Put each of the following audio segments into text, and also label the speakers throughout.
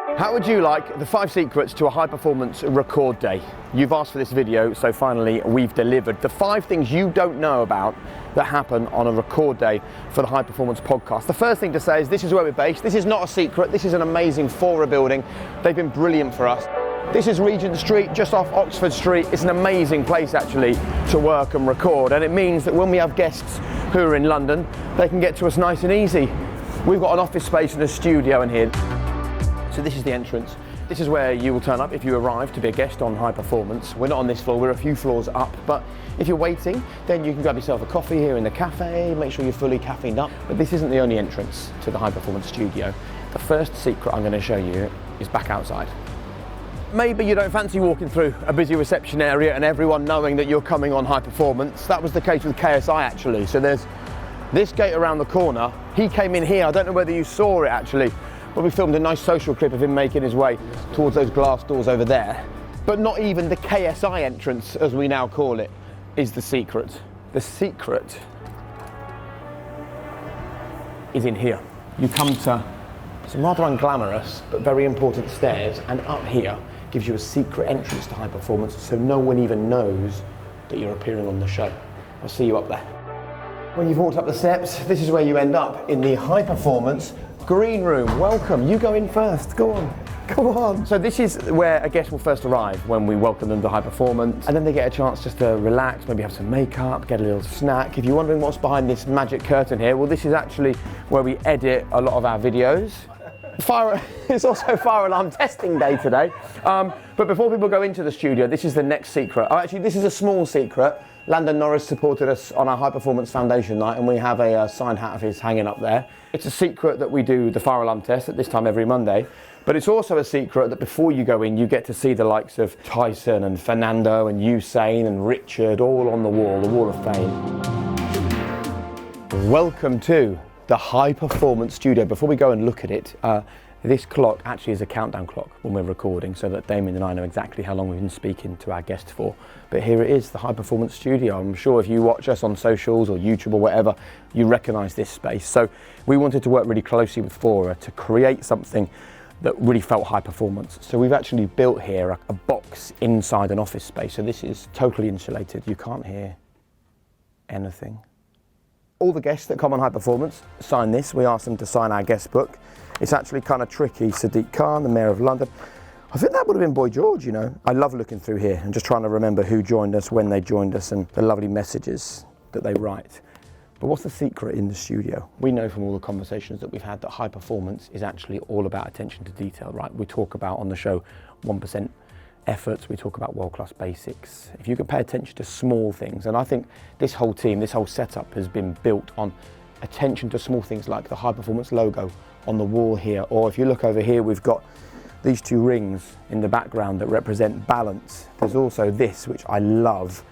Speaker 1: How would you like the 5 secrets to a high performance record day? You've asked for this video, so finally we've delivered. The 5 things you don't know about that happen on a record day for the High Performance Podcast. The first thing to say is this is where we're based. This is not a secret. This is an amazing Fora building. They've been brilliant for us. This is Regent Street, just off Oxford Street. It's an amazing place actually to work and record, and it means that when we have guests who are in London, they can get to us nice and easy. We've got an office space and a studio in here. So this is the entrance. This is where you will turn up if you arrive to be a guest on High Performance. We're not on this floor, we're a few floors up, but if you're waiting, then you can grab yourself a coffee here in the cafe, make sure you're fully caffeined up. But this isn't the only entrance to the High Performance studio. The first secret I'm going to show you is back outside. Maybe you don't fancy walking through a busy reception area and everyone knowing that you're coming on High Performance. That was the case with KSI actually. So there's this gate around the corner. He came in here, I don't know whether you saw it actually, but we filmed a nice social clip of him making his way towards those glass doors over there. But not even the KSI entrance, as we now call it, is the secret. The secret is in here. You come to some rather unglamorous but very important stairs, and up here gives you a secret entrance to High Performance, so no one even knows that you're appearing on the show. I'll see you up there. When you've walked up the steps, this is where you end up, in the High Performance Green Room. Welcome, you go in first, go on, go on. So this is where a guest will first arrive when we welcome them to High Performance, and then they get a chance just to relax, maybe have some makeup, get a little snack. If you're wondering what's behind this magic curtain here, well, this is actually where we edit a lot of our videos. It's also fire alarm testing day today. But before people go into the studio, this is the next secret. Oh, actually, this is a small secret. Landon Norris supported us on our High Performance Foundation night, and we have a signed hat of his hanging up there. It's a secret that we do the fire alarm test at this time every Monday, but it's also a secret that before you go in, you get to see the likes of Tyson and Fernando and Usain and Richard all on the Wall of Fame. Welcome to the High Performance Studio. Before we go and look at it, this clock actually is a countdown clock when we're recording, so that Damien and I know exactly how long we've been speaking to our guest for. But here it is, the High Performance Studio. I'm sure if you watch us on socials or YouTube or whatever, you recognise this space. So we wanted to work really closely with Fora to create something that really felt high performance. So we've actually built here a box inside an office space. So this is totally insulated. You can't hear anything. All the guests that come on High Performance sign this. We ask them to sign our guest book. It's actually kind of tricky. Sadiq Khan, the Mayor of London. I think that would have been Boy George, you know. I love looking through here and just trying to remember who joined us, when they joined us, and the lovely messages that they write. But what's the secret in the studio? We know from all the conversations that we've had that high performance is actually all about attention to detail, right? We talk about on the show 1% efforts, we talk about world-class basics. If you can pay attention to small things, and I think this whole team, this whole setup has been built on attention to small things like the High Performance logo on the wall here, or if you look over here, we've got these 2 rings in the background that represent balance. There's also this, which I love.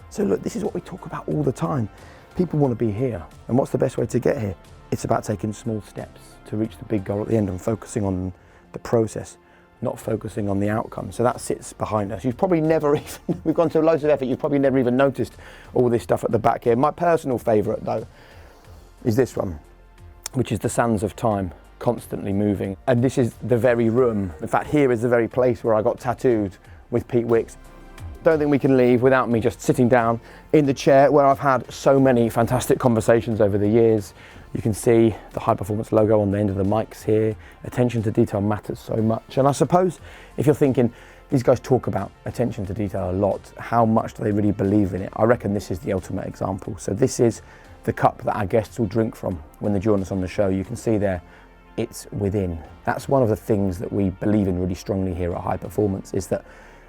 Speaker 1: So look, this is what we talk about all the time. People want to be here, and what's the best way to get here? It's about taking small steps to reach the big goal at the end and focusing on the process, not focusing on the outcome. So that sits behind us. You've probably never even, we've gone through loads of effort, you've probably never even noticed all this stuff at the back here. My personal favourite though is this one, which is the sands of time, constantly moving. And this is the very room. In fact, here is the very place where I got tattooed with Pete Wicks. Don't think we can leave without me just sitting down in the chair where I've had so many fantastic conversations over the years. You can see the High Performance logo on the end of the mics here. Attention to detail matters so much. And I suppose if you're thinking, these guys talk about attention to detail a lot, how much do they really believe in it? I reckon this is the ultimate example. So this is the cup that our guests will drink from when they join us on the show. You can see there, it's within. That's one of the things that we believe in really strongly here at High Performance, is that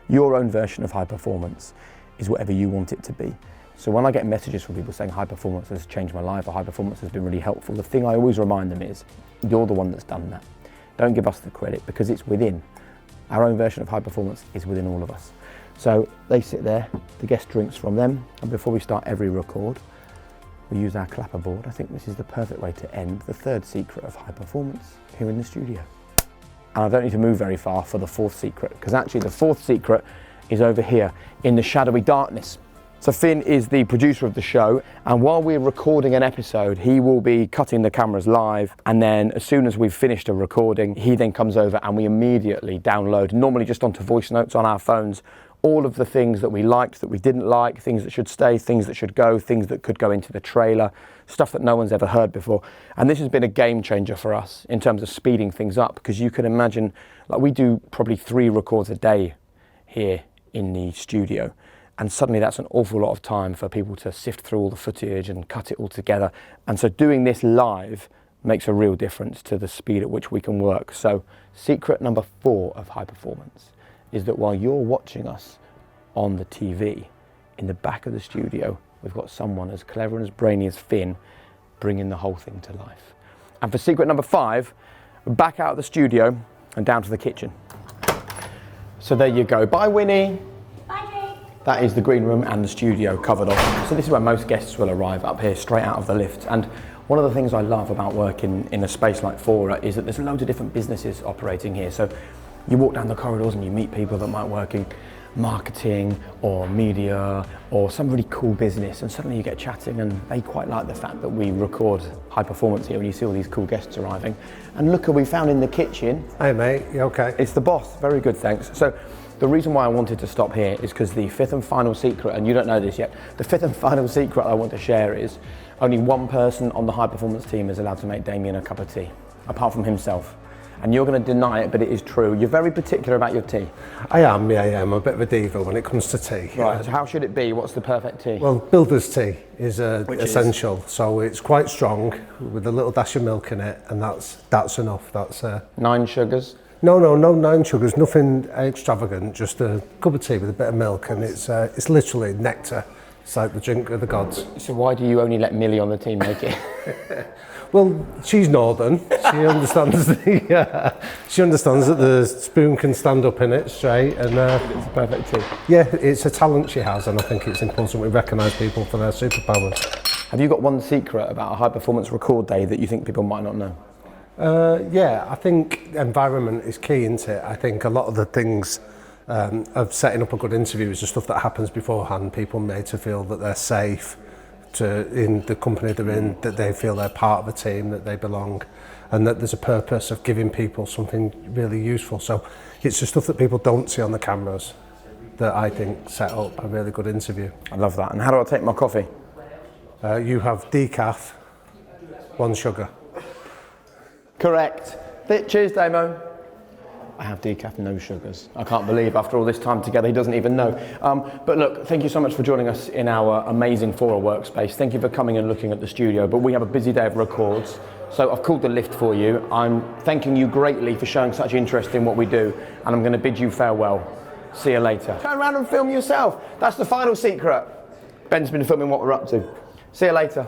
Speaker 1: your own version of high performance is whatever you want it to be. So when I get messages from people saying high performance has changed my life or high performance has been really helpful, the thing I always remind them is, you're the one that's done that. Don't give us the credit, because it's within. Our own version of high performance is within all of us. So they sit there, the guest drinks from them, and before we start every record, we use our clapperboard. I think this is the perfect way to end the 3rd secret of high performance here in the studio. And I don't need to move very far for the 4th secret, because actually the 4th secret is over here in the shadowy darkness. So Finn is the producer of the show, and while we're recording an episode, he will be cutting the cameras live, and then as soon as we've finished a recording, he then comes over and we immediately download, normally just onto voice notes on our phones, all of the things that we liked, that we didn't like, things that should stay, things that should go, things that could go into the trailer, stuff that no one's ever heard before. And this has been a game changer for us in terms of speeding things up, because you can imagine, like, we do probably 3 records a day here in the studio. And suddenly that's an awful lot of time for people to sift through all the footage and cut it all together. And so doing this live makes a real difference to the speed at which we can work. So secret number 4 of high performance is that while you're watching us on the TV, in the back of the studio, we've got someone as clever and as brainy as Finn bringing the whole thing to life. And for secret number 5, back out of the studio and down to the kitchen. So there you go. Bye, Winnie. That is the green room and the studio covered off. So this is where most guests will arrive, up here straight out of the lift. And one of the things I love about working in a space like Fora is that there's loads of different businesses operating here. So you walk down the corridors and you meet people that might work in marketing or media or some really cool business, and suddenly you get chatting and they quite like the fact that we record high performance here when you see all these cool guests arriving. And look who we found in the kitchen.
Speaker 2: Hey mate, you okay?
Speaker 1: It's the boss. Very good, thanks. So the reason why I wanted to stop here is because the 5th and final secret, and you don't know this yet, the 5th and final secret I want to share is only one person on the high performance team is allowed to make Damien a cup of tea, apart from himself. And you're going to deny it, but it is true. You're very particular about your tea.
Speaker 2: I am, yeah, I'm a bit of a diva when it comes to tea.
Speaker 1: Right, so how should it be? What's the perfect tea?
Speaker 2: Well, builder's tea is essential. So it's quite strong with a little dash of milk in it, and that's enough. That's
Speaker 1: 9 sugars?
Speaker 2: No 9 sugars, nothing extravagant, just a cup of tea with a bit of milk, and it's literally nectar. It's like the drink of the gods.
Speaker 1: So why do you only let Millie on the team make it?
Speaker 2: Well, she's northern. She understands she understands that the spoon can stand up in it straight, and
Speaker 1: it's a perfect tea.
Speaker 2: Yeah, it's a talent she has, and I think it's important we recognise people for their superpowers.
Speaker 1: Have you got one secret about a high performance record day that you think people might not know?
Speaker 2: Yeah, I think environment is key, isn't it? I think a lot of the things of setting up a good interview is the stuff that happens beforehand. People made to feel that they're safe in the company they're in, that they feel they're part of a team, that they belong, and that there's a purpose of giving people something really useful. So it's the stuff that people don't see on the cameras that I think set up a really good interview.
Speaker 1: I love that. And how do I take my coffee?
Speaker 2: You have decaf, 1 sugar.
Speaker 1: Correct. Cheers, Damo. I have decaf, no sugars. I can't believe after all this time together he doesn't even know. But look, thank you so much for joining us in our amazing Fora workspace. Thank you for coming and looking at the studio, but we have a busy day of records. So I've called the lift for you. I'm thanking you greatly for showing such interest in what we do, and I'm going to bid you farewell. See you later. Turn around and film yourself. That's the final secret. Ben's been filming what we're up to. See you later.